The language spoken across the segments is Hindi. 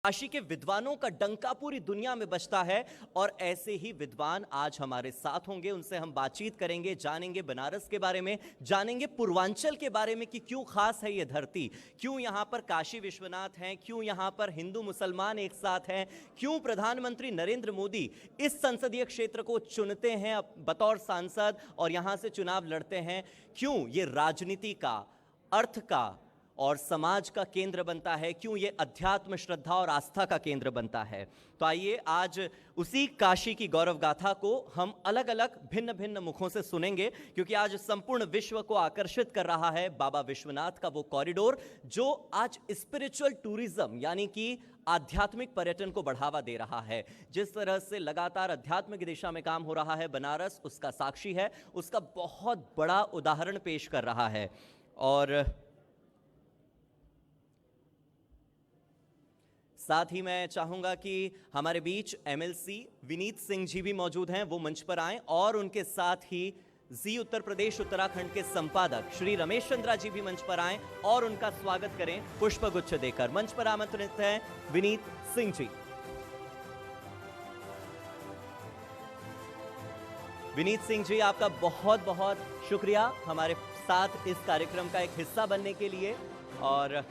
काशी के विद्वानों का डंका पूरी दुनिया में बजता है और ऐसे ही विद्वान आज हमारे साथ होंगे। उनसे हम बातचीत करेंगे, जानेंगे बनारस के बारे में, जानेंगे पूर्वांचल के बारे में कि क्यों खास है ये धरती, क्यों यहाँ पर काशी विश्वनाथ हैं, क्यों यहाँ पर हिंदू मुसलमान एक साथ हैं, क्यों प्रधानमंत्री नरेंद्र मोदी इस संसदीय क्षेत्र को चुनते हैं बतौर सांसद और यहाँ से चुनाव लड़ते हैं, क्यों ये राजनीति का, अर्थ का और समाज का केंद्र बनता है, क्यों ये अध्यात्म, श्रद्धा और आस्था का केंद्र बनता है। तो आइए आज उसी काशी की गौरव गाथा को हम अलग अलग भिन्न भिन्न मुखों से सुनेंगे, क्योंकि आज संपूर्ण विश्व को आकर्षित कर रहा है बाबा विश्वनाथ का वो कॉरिडोर जो आज स्पिरिचुअल टूरिज्म यानी कि आध्यात्मिक पर्यटन को बढ़ावा दे रहा है। जिस तरह से लगातार अध्यात्म की दिशा में काम हो रहा है, बनारस उसका साक्षी है, उसका बहुत बड़ा उदाहरण पेश कर रहा है। और साथ ही मैं चाहूंगा कि हमारे बीच एमएलसी विनीत सिंह जी भी मौजूद हैं, वो मंच पर आएं और उनके साथ ही जी उत्तर प्रदेश उत्तराखंड के संपादक श्री रमेश चंद्रा जी भी मंच पर आएं और उनका स्वागत करें पुष्पगुच्छ देकर। मंच पर आमंत्रित हैं विनीत सिंह जी। विनीत सिंह जी, आपका बहुत बहुत शुक्रिया हमारे साथ इस कार्यक्रम का एक हिस्सा बनने के लिए। और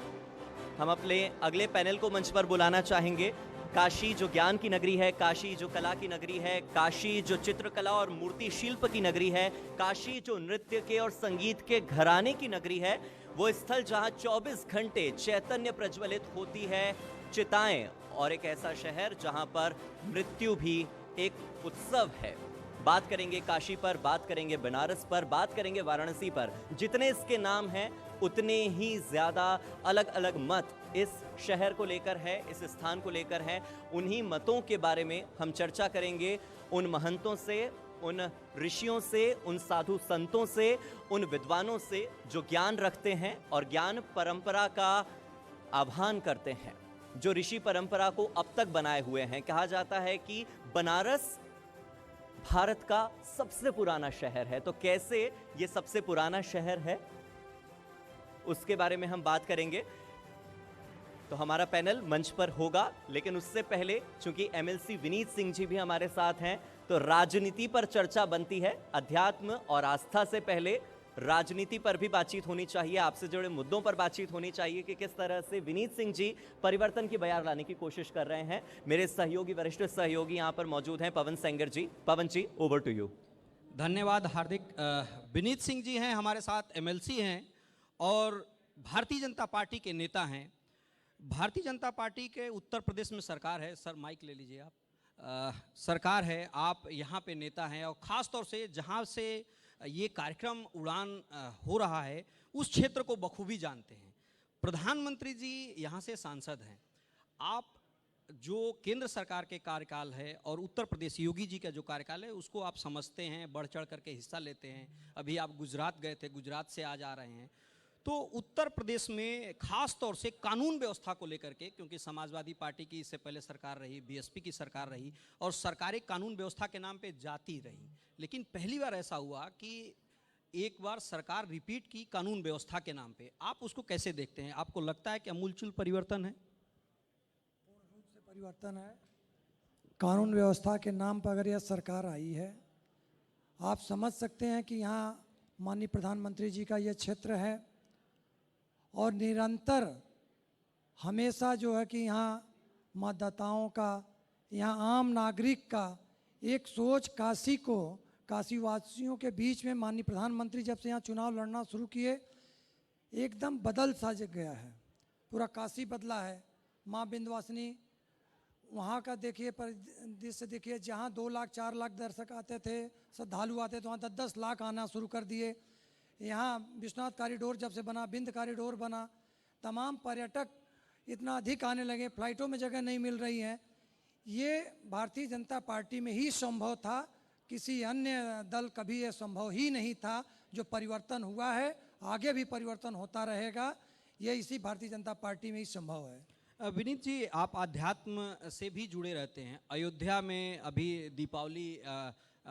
हम अपने अगले पैनल को मंच पर बुलाना चाहेंगे। काशी जो ज्ञान की नगरी है, काशी जो कला की नगरी है, काशी जो चित्रकला और मूर्ति शिल्प की नगरी है, काशी जो नृत्य के और संगीत के घराने की नगरी है, वो स्थल जहां 24 घंटे चैतन्य प्रज्वलित होती है, चिताएं, और एक ऐसा शहर जहां पर मृत्यु भी एक उत्सव है। बात करेंगे काशी पर, बात करेंगे बनारस पर, बात करेंगे वाराणसी पर। जितने इसके नाम हैं उतने ही ज्यादा अलग अलग मत इस शहर को लेकर है, इस स्थान को लेकर है। उन्हीं मतों के बारे में हम चर्चा करेंगे, उन महंतों से, उन ऋषियों से, उन साधु संतों से, उन विद्वानों से जो ज्ञान रखते हैं और ज्ञान परंपरा का आह्वान करते हैं, जो ऋषि परंपरा को अब तक बनाए हुए हैं। कहा जाता है कि बनारस भारत का सबसे पुराना शहर है। तो कैसे ये सबसे पुराना शहर है उसके बारे में हम बात करेंगे। तो हमारा पैनल मंच पर होगा, लेकिन उससे पहले चूंकि एमएलसी विनीत सिंह जी भी हमारे साथ हैं, तो राजनीति पर चर्चा बनती है। अध्यात्म और आस्था से पहले राजनीति पर भी बातचीत होनी चाहिए, आपसे जुड़े मुद्दों पर बातचीत होनी चाहिए कि किस तरह से विनीत सिंह जी परिवर्तन की बयार लाने की कोशिश कर रहे हैं। मेरे सहयोगी, वरिष्ठ सहयोगी यहाँ पर मौजूद हैं, पवन सेंगर जी। पवन जी, ओवर टू यू। धन्यवाद हार्दिक। विनीत सिंह जी हैं हमारे साथ, एमएलसी हैं और भारतीय जनता पार्टी के नेता हैं। भारतीय जनता पार्टी के उत्तर प्रदेश में सरकार है। सर माइक ले लीजिए आप। सरकार है, आप यहाँ पे नेता हैं और ख़ास तौर से जहाँ से ये कार्यक्रम उड़ान हो रहा है उस क्षेत्र को बखूबी जानते हैं। प्रधानमंत्री जी यहाँ से सांसद हैं। आप जो केंद्र सरकार के कार्यकाल है और उत्तर प्रदेश योगी जी का जो कार्यकाल है उसको आप समझते हैं, बढ़ चढ़ करके हिस्सा लेते हैं। अभी आप गुजरात गए थे, गुजरात से आज आ रहे हैं। तो उत्तर प्रदेश में खास तौर से कानून व्यवस्था को लेकर के, क्योंकि समाजवादी पार्टी की इससे पहले सरकार रही, बीएसपी की सरकार रही और सरकारें कानून व्यवस्था के नाम पे जाती रही, लेकिन पहली बार ऐसा हुआ कि एक बार सरकार रिपीट की कानून व्यवस्था के नाम पे। आप उसको कैसे देखते हैं? आपको लगता है कि अमूलचूल परिवर्तन है? पूर्ण रूप से परिवर्तन है। कानून व्यवस्था के नाम पर अगर यह सरकार आई है, आप समझ सकते हैं कि यहाँ माननीय प्रधानमंत्री जी का यह क्षेत्र है और निरंतर हमेशा जो है कि यहाँ मतदाताओं का, यहाँ आम नागरिक का एक सोच काशी को, काशी वासियों के बीच में माननीय प्रधानमंत्री जब से यहाँ चुनाव लड़ना शुरू किए एकदम बदल सा गया है। पूरा काशी बदला है। माँ विंध्यवासिनी वहाँ का देखिए, परिदृश्य देखिए, जहाँ 2 लाख 4 लाख दर्शक आते थे, श्रद्धालु आते थे, वहाँ 10-10 लाख आना शुरू कर दिए। यहाँ विश्वनाथ कॉरिडोर जब से बना, बिंद कॉरिडोर बना, तमाम पर्यटक इतना अधिक आने लगे, फ्लाइटों में जगह नहीं मिल रही है। ये भारतीय जनता पार्टी में ही संभव था, किसी अन्य दल कभी ये संभव ही नहीं था। जो परिवर्तन हुआ है, आगे भी परिवर्तन होता रहेगा, ये इसी भारतीय जनता पार्टी में ही संभव है। विनीत जी, आप आध्यात्म से भी जुड़े रहते हैं। अयोध्या में अभी दीपावली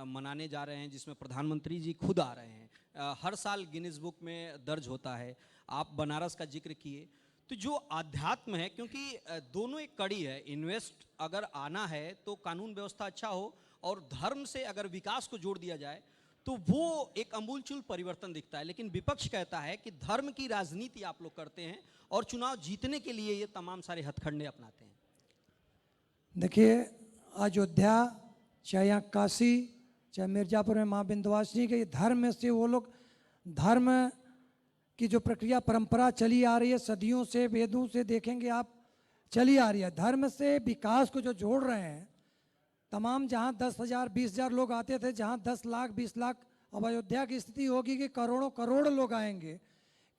मनाने जा रहे हैं जिसमें प्रधानमंत्री जी खुद आ रहे हैं। हर साल गिनीज बुक में दर्ज होता है। आप बनारस का जिक्र किए, तो जो अध्यात्म है, क्योंकि दोनों एक कड़ी है, इन्वेस्ट अगर आना है तो कानून व्यवस्था अच्छा हो, और धर्म से अगर विकास को जोड़ दिया जाए तो वो एक अमूलचूल परिवर्तन दिखता है। लेकिन विपक्ष कहता है कि धर्म की राजनीति आप लोग करते हैं और चुनाव जीतने के लिए ये तमाम सारे हथकंडे अपनाते हैं। देखिए, अयोध्या, चाहे यहाँ काशी, चाहे मिर्जापुर में माँ विंध्यवासिनी के धर्म में से वो लोग धर्म की जो प्रक्रिया परंपरा चली आ रही है सदियों से, वेदों से देखेंगे आप, चली आ रही है। धर्म से विकास को जो जोड़ रहे हैं, तमाम जहाँ 10,000 20,000 लोग आते थे, जहाँ 10 लाख 20 लाख, अब अयोध्या की स्थिति होगी कि करोड़ों करोड़ लोग आएंगे।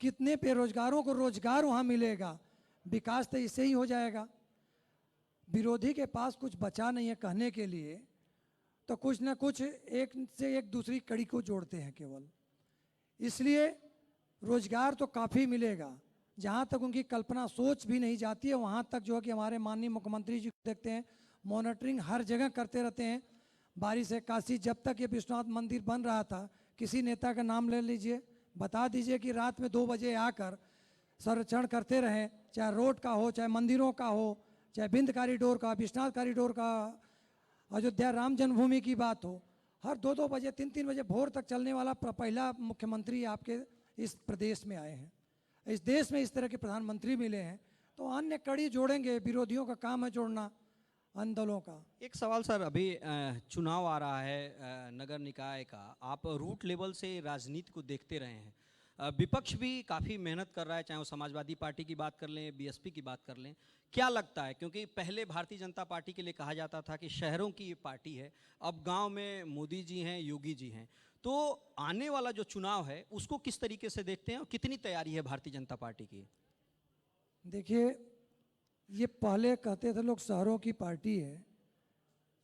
कितने बेरोजगारों को रोजगार वहाँ मिलेगा? विकास तो इससे ही हो जाएगा। विरोधी के पास कुछ बचा नहीं है कहने के लिए, तो कुछ ना कुछ एक से एक दूसरी कड़ी को जोड़ते हैं केवल। इसलिए रोजगार तो काफ़ी मिलेगा, जहाँ तक उनकी कल्पना सोच भी नहीं जाती है वहाँ तक जो है कि हमारे माननीय मुख्यमंत्री जी को देखते हैं, मॉनिटरिंग हर जगह करते रहते हैं। बारिश है काशी, जब तक ये विश्वनाथ मंदिर बन रहा था, किसी नेता का नाम ले लीजिए, बता दीजिए कि रात में 2 बजे आकर संरक्षण करते रहें, चाहे रोड का हो, चाहे मंदिरों का हो, चाहे बिंद कॉरिडोर का, विश्वनाथ कॉरिडोर का, अयोध्या राम जन्मभूमि की बात हो। हर 2-2 बजे 3-3 बजे भोर तक चलने वाला पहला मुख्यमंत्री आपके इस प्रदेश में आए हैं। इस देश में इस तरह के प्रधानमंत्री मिले हैं, तो अन्य कड़ी जोड़ेंगे। विरोधियों का काम है जोड़ना अन्य दलों का। एक सवाल सर, अभी चुनाव आ रहा है नगर निकाय का, आप रूट लेवल से राजनीति को देखते रहे हैं। विपक्ष भी काफ़ी मेहनत कर रहा है, चाहे वो समाजवादी पार्टी की बात कर लें, बीएसपी की बात कर लें। क्या लगता है, क्योंकि पहले भारतीय जनता पार्टी के लिए कहा जाता था कि शहरों की ये पार्टी है, अब गांव में मोदी जी हैं, योगी जी हैं, तो आने वाला जो चुनाव है उसको किस तरीके से देखते हैं और कितनी तैयारी है भारतीय जनता पार्टी की? देखिए, ये पहले कहते थे लोग शहरों की पार्टी है,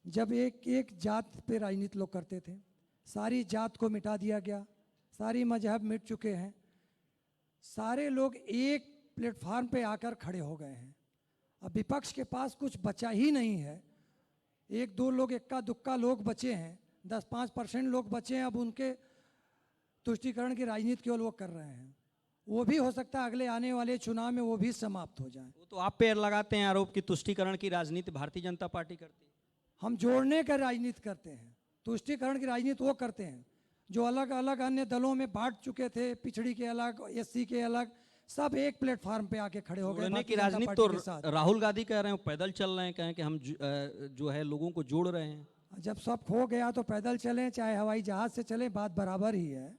जब एक एक जात पे राजनीति लोग करते थे। सारी जात को मिटा दिया गया, सारी मजहब मिट चुके हैं, सारे लोग एक प्लेटफार्म पे आकर खड़े हो गए हैं। अब विपक्ष के पास कुछ बचा ही नहीं है। 1-2 लोग, इक्का दुक्का लोग बचे हैं, 10-5% लोग बचे हैं। अब उनके तुष्टीकरण की राजनीति केवल वो कर रहे हैं। वो भी हो सकता है अगले आने वाले चुनाव में वो भी समाप्त हो जाए। वो तो आप पे लगाते हैं आरोप कि तुष्टीकरण की राजनीति भारतीय जनता पार्टी करती है। हम जोड़ने का राजनीति करते हैं, तुष्टीकरण की राजनीति वो करते हैं जो अलग अलग अन्य दलों में बांट चुके थे, पिछड़ी के अलग, एससी के अलग, सब एक प्लेटफार्म पे आके खड़े हो गए। जोड़ने की भारतीय जनता राजनीति पार्टी के तो साथ। राहुल गांधी कह रहे हैं, पैदल चल रहे हैं, कहें कि हम जो है लोगों को जोड़ रहे हैं। जब सब खो गया तो पैदल चलें चाहे हवाई जहाज से चलें, बात बराबर ही है।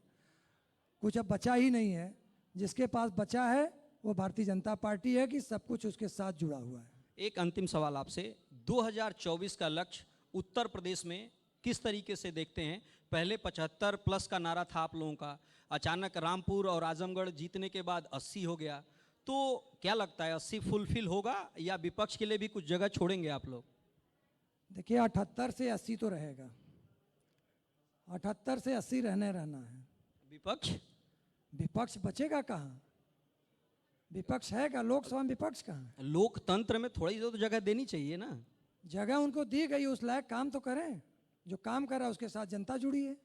कुछ अब बचा ही नहीं है। जिसके पास बचा है वो भारतीय जनता पार्टी है कि सब कुछ उसके साथ जुड़ा हुआ है। एक अंतिम सवाल आपसे, 2024 का लक्ष्य उत्तर प्रदेश में किस तरीके से देखते हैं? पहले 75+ का नारा था आप लोगों का, अचानक रामपुर और आजमगढ़ जीतने के बाद 80 हो गया, तो क्या लगता है 80 फुलफिल होगा या विपक्ष के लिए भी कुछ जगह छोड़ेंगे आप लोग? देखिए, 78 से 80 तो रहेगा, 78 से 80 रहना है। विपक्ष बचेगा कहाँ? विपक्ष है क्या? लोकसभा में विपक्ष कहाँ है? लोकतंत्र में थोड़ी तो जगह देनी चाहिए ना। जगह उनको दी गई, उस लायक काम तो करें। जो काम कर रहा है उसके साथ जनता जुड़ी है।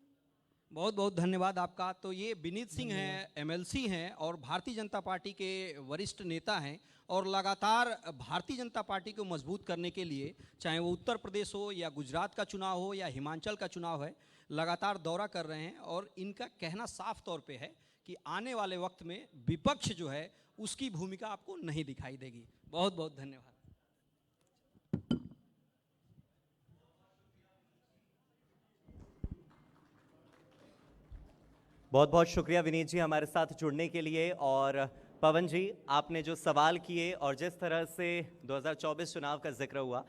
बहुत बहुत धन्यवाद आपका। तो ये विनीत सिंह हैं, एमएलसी हैं और भारतीय जनता पार्टी के वरिष्ठ नेता हैं, और लगातार भारतीय जनता पार्टी को मजबूत करने के लिए, चाहे वो उत्तर प्रदेश हो या गुजरात का चुनाव हो या हिमाचल का चुनाव है, लगातार दौरा कर रहे हैं। और इनका कहना साफ तौर पे है कि आने वाले वक्त में विपक्ष जो है उसकी भूमिका आपको नहीं दिखाई देगी। बहुत बहुत धन्यवाद। बहुत बहुत शुक्रिया विनीत जी हमारे साथ जुड़ने के लिए। और पवन जी, आपने जो सवाल किए और जिस तरह से 2024 चुनाव का जिक्र हुआ,